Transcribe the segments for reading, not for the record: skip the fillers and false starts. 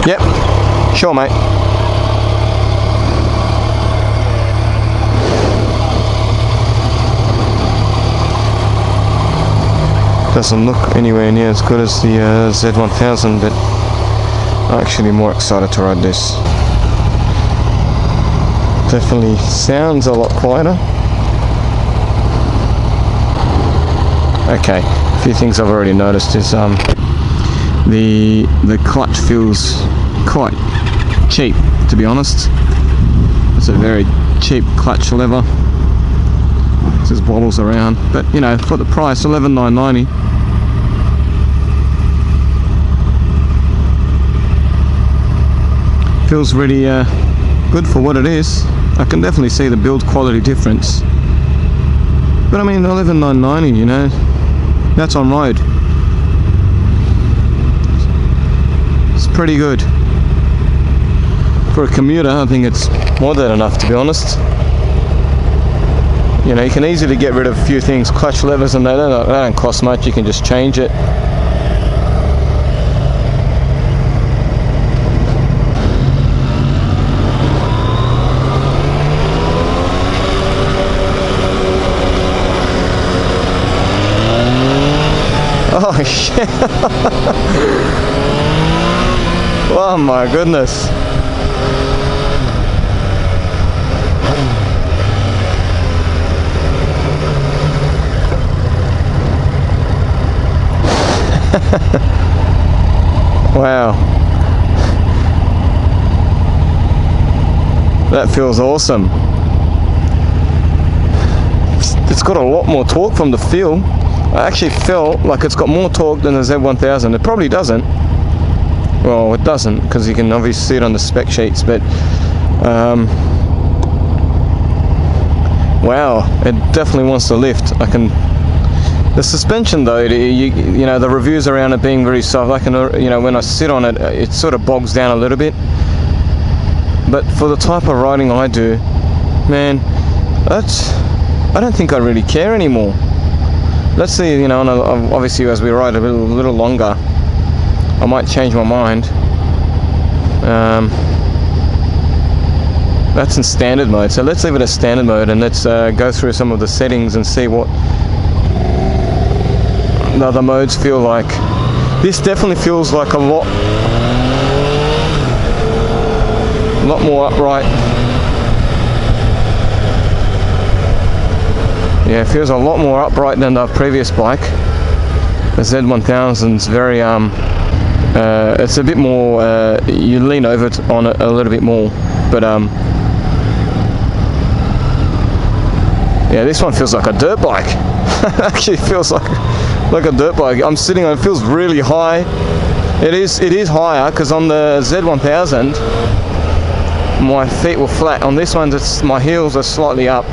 Yep, sure mate. Doesn't look anywhere near as good as the Z-1000, but I'm actually more excited to ride this. Definitely sounds a lot quieter. Okay, a few things I've already noticed is the clutch feels quite cheap, to be honest. It's a very cheap clutch lever. It just wobbles around, but you know, for the price, $11,990. Feels really good for what it is. I can definitely see the build quality difference. But I mean, $11,990, you know, that's on road. It's pretty good. For a commuter, I think it's more than enough, to be honest. You know, you can easily get rid of a few things, clutch levers, and they don't cost much. You can just change it. Oh shit! Oh my goodness! Wow, that feels awesome. It's got a lot more torque from the feel. I actually felt like it's got more torque than the Z-1000. It probably doesn't. Well, it doesn't, because you can obviously see it on the spec sheets, but wow, it definitely wants to lift. The suspension though, you know, the reviews around it being very soft, I can, you know, when I sit on it, it sort of bogs down a little bit. But for the type of riding I do, man, I don't think I really care anymore. Let's see, you know, obviously as we ride a little longer, I might change my mind. That's in standard mode, so let's leave it as standard mode, and let's go through some of the settings and see what the other modes feel like. This definitely feels like a lot more upright. Yeah, it feels a lot more upright than the previous bike. The Z-1000's very it's a bit more you lean over on it a little bit more, but yeah, this one feels like a dirt bike. Actually feels like a dirt bike. I'm sitting on it, feels really high. It is higher, because on the Z-1000 my feet were flat. On this one, my heels are slightly up.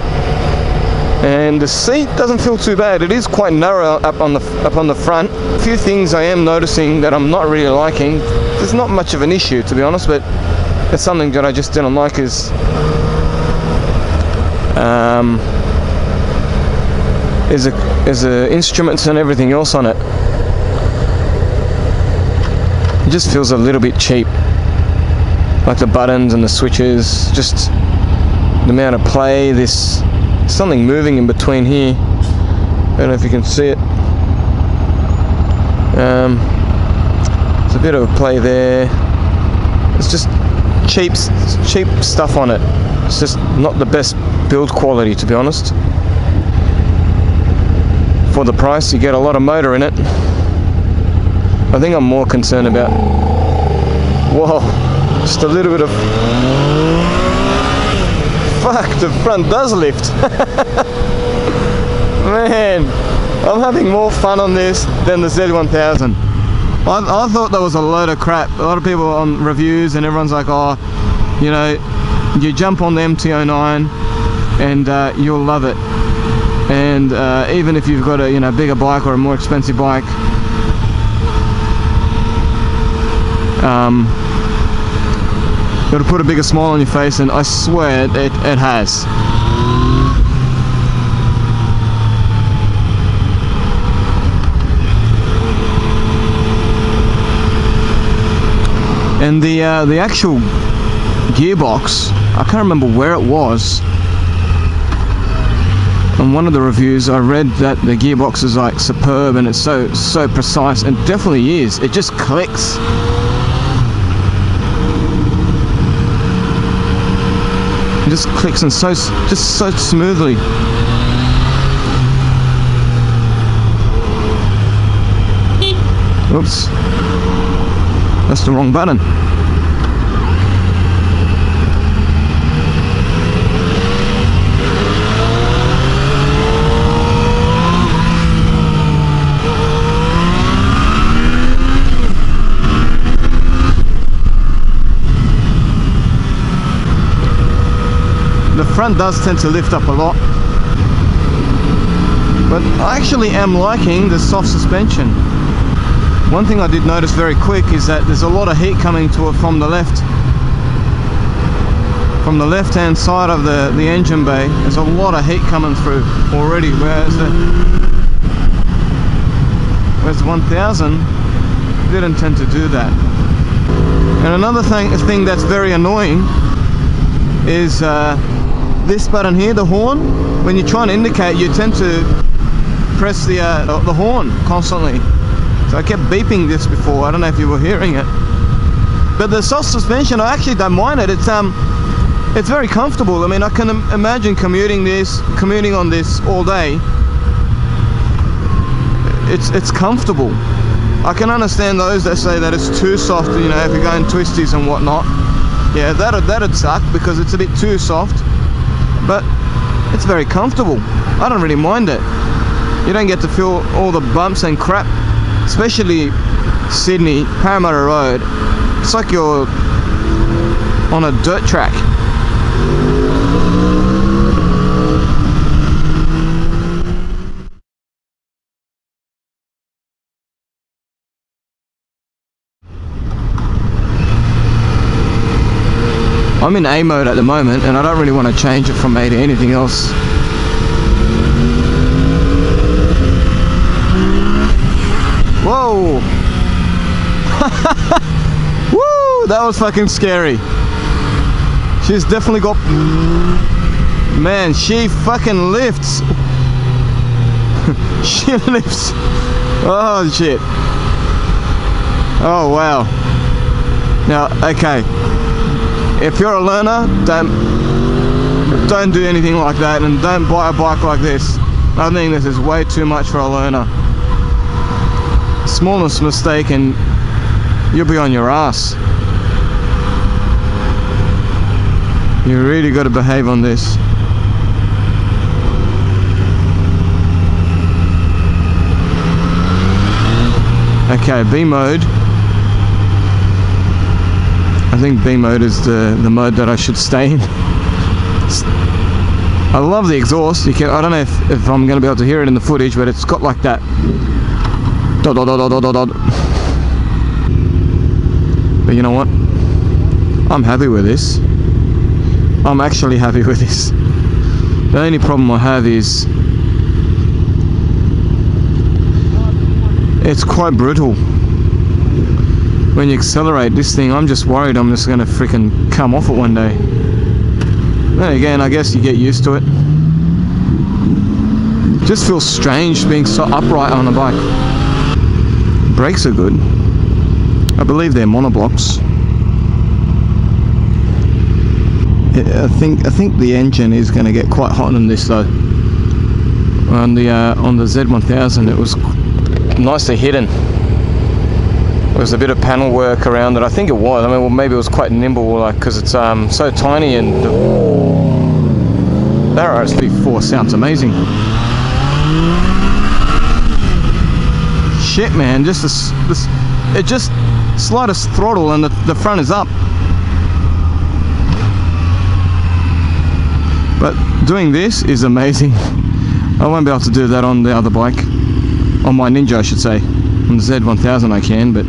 And the seat doesn't feel too bad. It is quite narrow up on the front. A few things I am noticing that I'm not really liking. There's not much of an issue, to be honest, but it's something that I just didn't like is the instruments and everything else on it. It just feels a little bit cheap. Like the buttons and the switches, just the amount of play. This something moving in between here. I don't know if you can see it. There's a bit of a play there. It's just cheap stuff on it. It's just not the best build quality, to be honest. For the price, you get a lot of motor in it. I think I'm more concerned about, whoa, just a little bit of, fuck, the front does lift. Man, I'm having more fun on this than the Z-1000. I thought that was a load of crap. A lot of people on reviews and everyone's like, oh, you know, you jump on the MT-09 and you'll love it. And even if you've got a bigger bike or a more expensive bike, it'll put a bigger smile on your face, and I swear it has. And the actual gearbox, I can't remember where it was. On one of the reviews I read that the gearbox is like superb and it's so precise, and definitely is. It just clicks. It just clicks and just so smoothly. Oops, that's the wrong button. The front does tend to lift up a lot, but I actually am liking the soft suspension. One thing I did notice very quick is that there's a lot of heat coming to it from the left. From the left hand side of the engine bay, there's a lot of heat coming through already, whereas the 1000 didn't tend to do that. And another thing that's very annoying is this button here, the horn. When you try and indicate, you tend to press the horn constantly. So I kept beeping this before. I don't know if you were hearing it. But the soft suspension, I actually don't mind it. It's very comfortable. I mean, I can imagine commuting on this all day. It's comfortable. I can understand those that say that it's too soft, you know, if you're going twisties and whatnot. Yeah, that'd suck because it's a bit too soft. But it's very comfortable. I don't really mind it. You don't get to feel all the bumps and crap, especially Sydney, Parramatta Road. It's like you're on a dirt track. I'm in A mode at the moment, and I don't really want to change it from A to anything else. Whoa! Woo! That was fucking scary. She's definitely got... Man, she fucking lifts. She lifts. Oh shit. Oh wow. Now, okay. If you're a learner, don't do anything like that, and don't buy a bike like this. I think this is way too much for a learner. Smallest mistake and you'll be on your ass. You really got to behave on this. Okay, B mode. I think B mode is the mode that I should stay in. I love the exhaust. I don't know if I'm going to be able to hear it in the footage, but it's got like that dot dot dot dot dot dot. But you know what? I'm happy with this. I'm actually happy with this. The only problem I have is it's quite brutal. When you accelerate this thing, I'm just worried I'm just going to freaking come off it one day. Then again, I guess you get used to it. Just feels strange being so upright on a bike. Brakes are good. I believe they're monoblocks. I think the engine is going to get quite hot on this though. On the Z1000, it was nicely hidden. There was a bit of panel work around it. I think it was. I mean, well, maybe it was quite nimble, like, because it's so tiny, and that RSV4 sounds amazing. Shit, man! It just slightest throttle and the front is up. But doing this is amazing. I won't be able to do that on the other bike, on my Ninja, I should say. On the Z1000 I can, but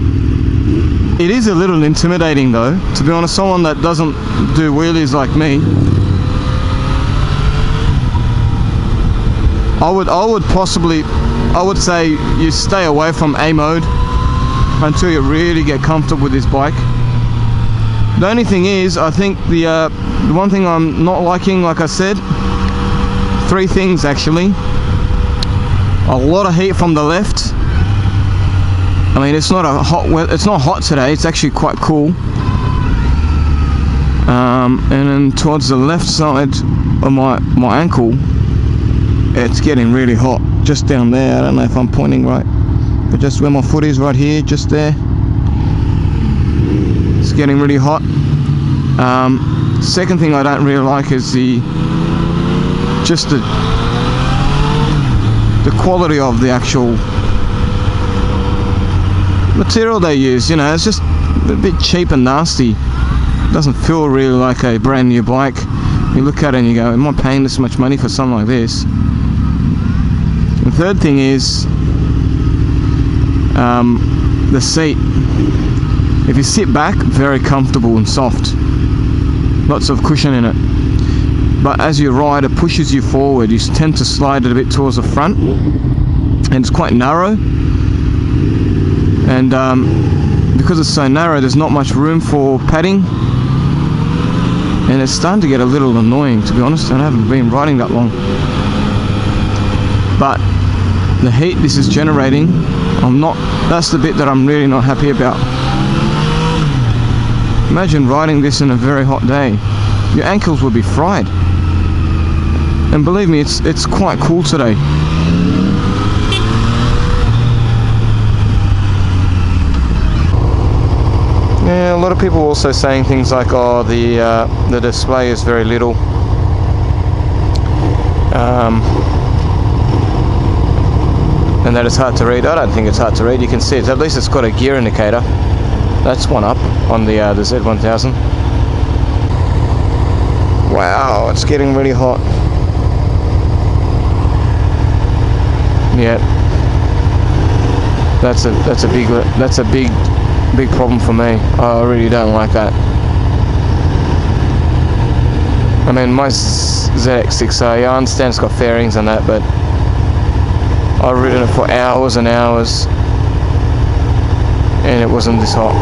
It is a little intimidating though, to be honest. Someone that doesn't do wheelies like me, I would say you stay away from A mode until you really get comfortable with this bike. The only thing is, I think the one thing I'm not liking, like I said, 3 things actually. A lot of heat from the left. I mean, it's not hot today. It's actually quite cool. And then towards the left side of my ankle, it's getting really hot. Just down there. I don't know if I'm pointing right, but just where my foot is, right here, just there. It's getting really hot. Second thing I don't really like is the quality of the actual material they use. You know, it's just a bit cheap and nasty. It doesn't feel really like a brand new bike. You look at it and you go, am I paying this much money for something like this? The third thing is the seat. If you sit back, very comfortable and soft, lots of cushion in it, but as you ride, it pushes you forward. You tend to slide it a bit towards the front, and it's quite narrow, and because it's so narrow, there's not much room for padding, and it's starting to get a little annoying, to be honest. I haven't been riding that long, but the heat this is generating, that's the bit that I'm really not happy about. Imagine riding this in a very hot day. Your ankles will be fried. And believe me, it's quite cool today. Yeah, a lot of people also saying things like, oh, the display is very little. And that it's hard to read. I don't think it's hard to read. You can see it. At least it's got a gear indicator. That's one up on the Z-1000. Wow, it's getting really hot. Yeah, that's a big problem for me. I really don't like that. I mean, my ZX6R, yeah, I understand it's got fairings and that, but I've ridden it for hours and hours, and it wasn't this hot.